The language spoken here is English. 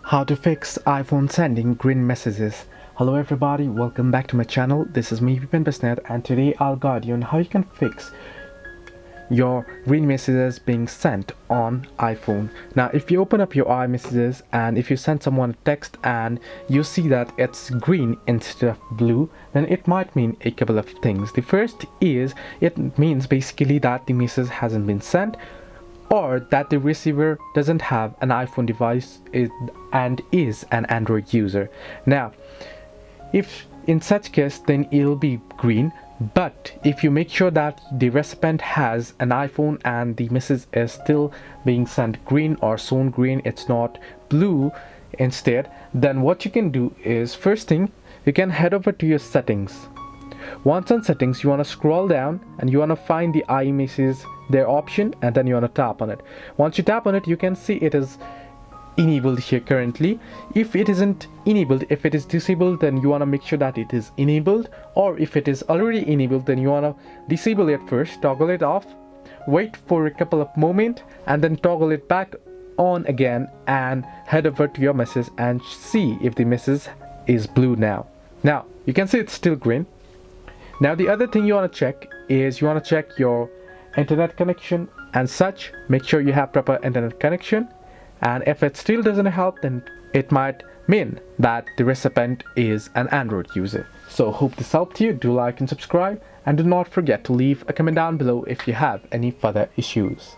How to fix iPhone sending green messages. Hello everybody, welcome back to my channel. This is me, Vipin Besnet, and today I'll guide you on how you can fix your green messages being sent on iPhone. Now if you open up your iMessages and if you send someone a text and you see that it's green instead of blue, then it might mean a couple of things. The first is it means basically that the message hasn't been sent, or that the receiver doesn't have an iPhone device and is an Android user. Now if in such case, then it'll be green. But if you make sure that the recipient has an iPhone and the message is still being sent green or shown green, it's not blue instead, then what you can do is, first thing, you can head over to your settings. Once on settings, you want to scroll down and you want to find the iMessage their option, and then you want to tap on it. Once you tap on it, you can see it is enabled here currently. If it isn't enabled, if it is disabled, then you want to make sure that it is enabled, or if it is already enabled, then you want to disable it first, toggle it off, wait for a couple of moments, and then toggle it back on again and head over to your message and see if the message is blue now. Now you can see it's still green. Now the other thing you want to check is you want to check your internet connection and such. Make sure you have proper internet connection, and if it still doesn't help, then it might mean that the recipient is an Android user. So hope this helped you. Do like and subscribe, and do not forget to leave a comment down below if you have any further issues.